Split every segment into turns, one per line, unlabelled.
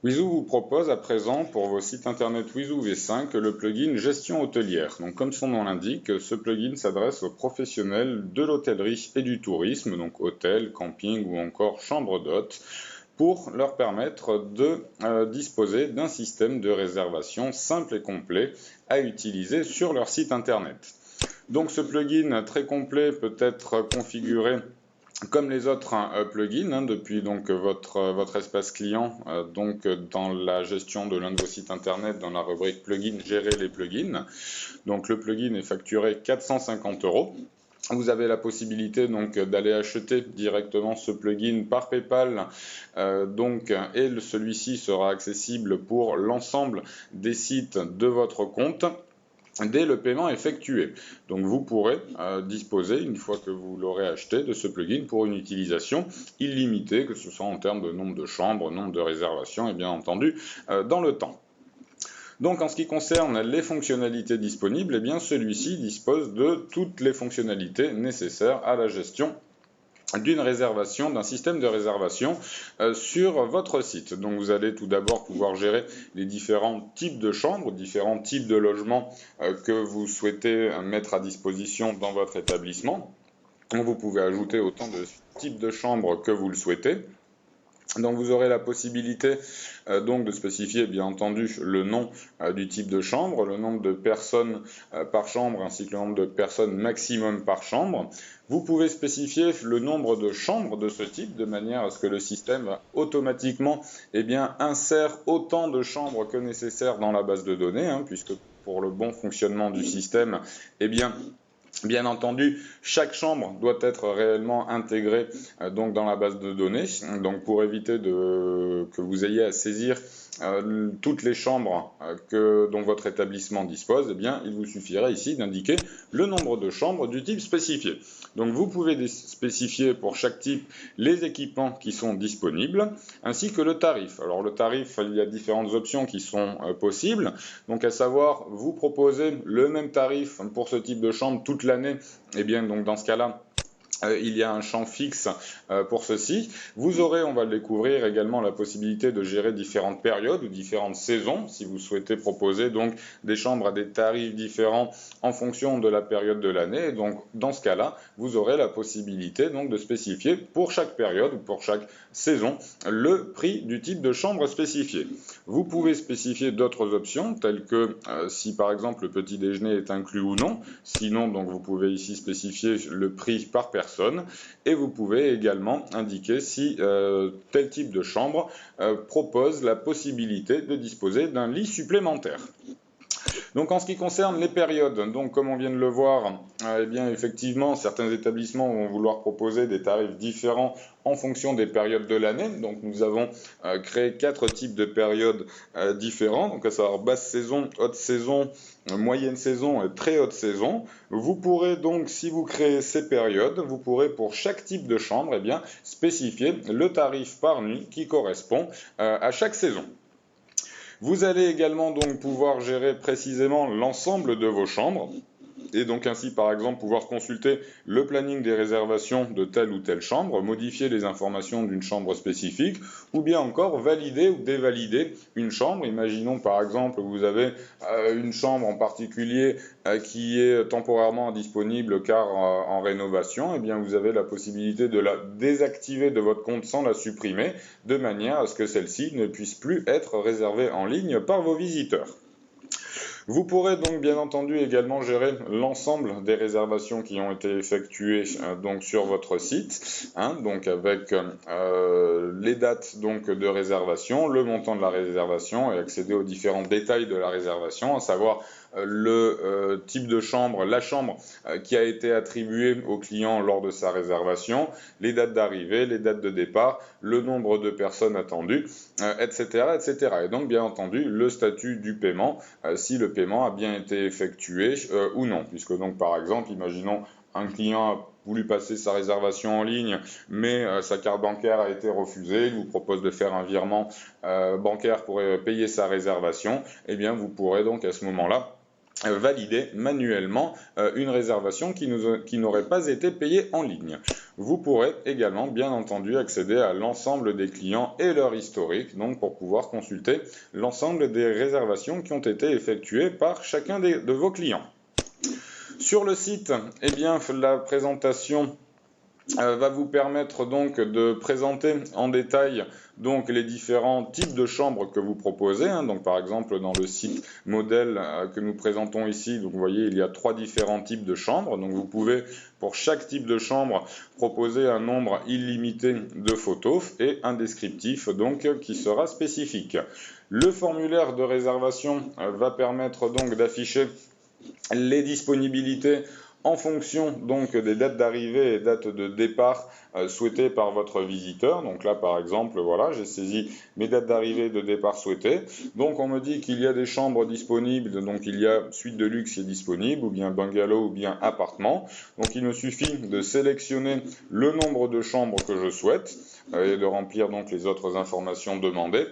Wizu vous propose à présent pour vos sites internet Wizu V5 le plugin Gestion hôtelière. Donc comme son nom l'indique, ce plugin s'adresse aux professionnels de l'hôtellerie et du tourisme, donc hôtels, camping ou encore chambres d'hôtes, pour leur permettre de disposer d'un système de réservation simple et complet à utiliser sur leur site internet. Donc ce plugin très complet peut être configuré comme les autres plugins, depuis donc votre espace client, donc dans la gestion de l'un de vos sites internet, dans la rubrique plugin, gérer les plugins. Donc le plugin est facturé 450 euros. Vous avez la possibilité donc d'aller acheter directement ce plugin par PayPal, et celui-ci sera accessible pour l'ensemble des sites de votre compte dès le paiement effectué. Donc vous pourrez disposer, une fois que vous l'aurez acheté, de ce plugin pour une utilisation illimitée, que ce soit en termes de nombre de chambres, nombre de réservations et bien entendu dans le temps. Donc en ce qui concerne les fonctionnalités disponibles, eh bien celui-ci dispose de toutes les fonctionnalités nécessaires à la gestion d'une réservation, d'un système de réservation sur votre site. Donc vous allez tout d'abord pouvoir gérer les différents types de chambres, différents types de logements que vous souhaitez mettre à disposition dans votre établissement. Donc vous pouvez ajouter autant de types de chambres que vous le souhaitez. Donc vous aurez la possibilité donc de spécifier bien entendu le nom du type de chambre, le nombre de personnes par chambre ainsi que le nombre de personnes maximum par chambre. Vous pouvez spécifier le nombre de chambres de ce type de manière à ce que le système automatiquement insère autant de chambres que nécessaire dans la base de données, puisque pour le bon fonctionnement du système, bien entendu, chaque chambre doit être réellement intégrée donc dans la base de données. Donc pour éviter que vous ayez à saisir toutes les chambres dont votre établissement dispose, il vous suffirait ici d'indiquer le nombre de chambres du type spécifié. Donc vous pouvez spécifier pour chaque type les équipements qui sont disponibles, ainsi que le tarif. Alors le tarif, il y a différentes options qui sont possibles. Donc à savoir, vous proposez le même tarif pour ce type de chambre toute l'année, donc dans ce cas-là, il y a un champ fixe pour ceci. Vous aurez, on va le découvrir, également la possibilité de gérer différentes périodes ou différentes saisons, si vous souhaitez proposer donc des chambres à des tarifs différents en fonction de la période de l'année. Et donc, dans ce cas-là, vous aurez la possibilité donc de spécifier pour chaque période ou pour chaque saison le prix du type de chambre spécifié. Vous pouvez spécifier d'autres options, telles que si par exemple le petit déjeuner est inclus ou non. Sinon, donc vous pouvez ici spécifier le prix par personne. Et vous pouvez également indiquer si tel type de chambre propose la possibilité de disposer d'un lit supplémentaire. Donc en ce qui concerne les périodes, donc comme on vient de le voir, effectivement certains établissements vont vouloir proposer des tarifs différents en fonction des périodes de l'année. Donc nous avons créé 4 types de périodes différents, donc à savoir basse saison, haute saison, moyenne saison et très haute saison. Vous pourrez donc, si vous créez ces périodes, vous pourrez pour chaque type de chambre spécifier le tarif par nuit qui correspond à chaque saison. Vous allez également donc pouvoir gérer précisément l'ensemble de vos chambres et donc ainsi par exemple pouvoir consulter le planning des réservations de telle ou telle chambre, modifier les informations d'une chambre spécifique ou bien encore valider ou dévalider une chambre. Imaginons par exemple que vous avez une chambre en particulier qui est temporairement indisponible car en rénovation, vous avez la possibilité de la désactiver de votre compte sans la supprimer de manière à ce que celle-ci ne puisse plus être réservée en ligne par vos visiteurs. Vous pourrez donc bien entendu également gérer l'ensemble des réservations qui ont été effectuées donc sur votre site, donc avec les dates donc de réservation, le montant de la réservation et accéder aux différents détails de la réservation, à savoir le type de chambre, la chambre qui a été attribuée au client lors de sa réservation, les dates d'arrivée, les dates de départ, le nombre de personnes attendues, etc., etc. Et donc bien entendu le statut du paiement, si le paiement a bien été effectué ou non, puisque donc par exemple, imaginons un client a voulu passer sa réservation en ligne, mais sa carte bancaire a été refusée, il vous propose de faire un virement bancaire pour payer sa réservation, vous pourrez donc à ce moment-là valider manuellement une réservation qui n'aurait pas été payée en ligne. Vous pourrez également, bien entendu, accéder à l'ensemble des clients et leur historique, donc pour pouvoir consulter l'ensemble des réservations qui ont été effectuées par chacun de vos clients. Sur le site, eh bien, la présentation va vous permettre donc de présenter en détail donc les différents types de chambres que vous proposez. Donc par exemple dans le site modèle que nous présentons ici, donc vous voyez il y a 3 différents types de chambres. Donc vous pouvez pour chaque type de chambre proposer un nombre illimité de photos et un descriptif donc qui sera spécifique. Le formulaire de réservation va permettre donc d'afficher les disponibilités en fonction donc des dates d'arrivée et dates de départ souhaitées par votre visiteur. Donc là par exemple, voilà, j'ai saisi mes dates d'arrivée et de départ souhaitées. Donc on me dit qu'il y a des chambres disponibles, donc il y a suite de luxe qui est disponible, ou bien bungalow, ou bien appartement. Donc il me suffit de sélectionner le nombre de chambres que je souhaite et de remplir donc les autres informations demandées.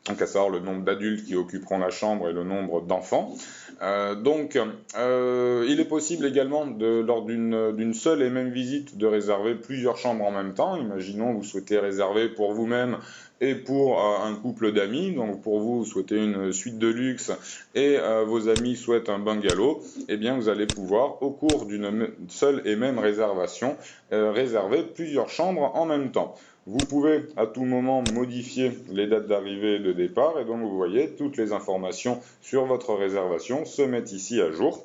Donc à savoir le nombre d'adultes qui occuperont la chambre et le nombre d'enfants. Il est possible également, lors d'une seule et même visite, de réserver plusieurs chambres en même temps. Imaginons vous souhaitez réserver pour vous-même et pour un couple d'amis. Donc pour vous souhaitez une suite de luxe et vos amis souhaitent un bungalow. Eh bien vous allez pouvoir, au cours d'une seule et même réservation, réserver plusieurs chambres en même temps. Vous pouvez à tout moment modifier les dates d'arrivée et de départ et donc vous voyez toutes les informations sur votre réservation se mettent ici à jour.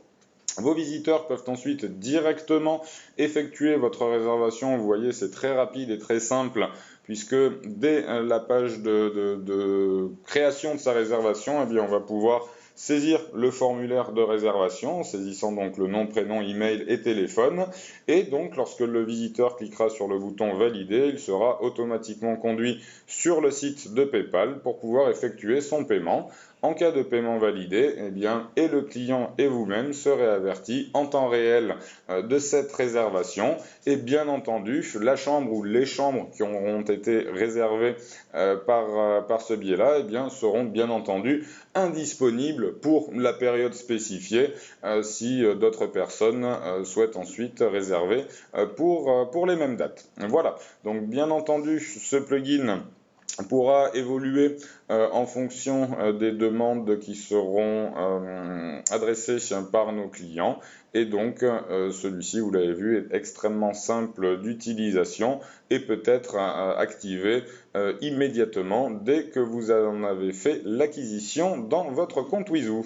Vos visiteurs peuvent ensuite directement effectuer votre réservation. Vous voyez, c'est très rapide et très simple puisque dès la page de création de sa réservation, eh bien, on va pouvoir saisir le formulaire de réservation en saisissant donc le nom, prénom, email et téléphone. Et donc, lorsque le visiteur cliquera sur le bouton valider, il sera automatiquement conduit sur le site de PayPal pour pouvoir effectuer son paiement. En cas de paiement validé, eh bien, et le client et vous-même serez avertis en temps réel de cette réservation. Et bien entendu, la chambre ou les chambres qui auront été réservées par ce biais-là, eh bien, seront bien entendu indisponibles pour la période spécifiée si d'autres personnes souhaitent ensuite réserver pour les mêmes dates. Voilà, donc bien entendu, ce plugin pourra évoluer en fonction des demandes qui seront adressées par nos clients. Et donc, celui-ci, vous l'avez vu, est extrêmement simple d'utilisation et peut être activé immédiatement dès que vous en avez fait l'acquisition dans votre compte Weezoo.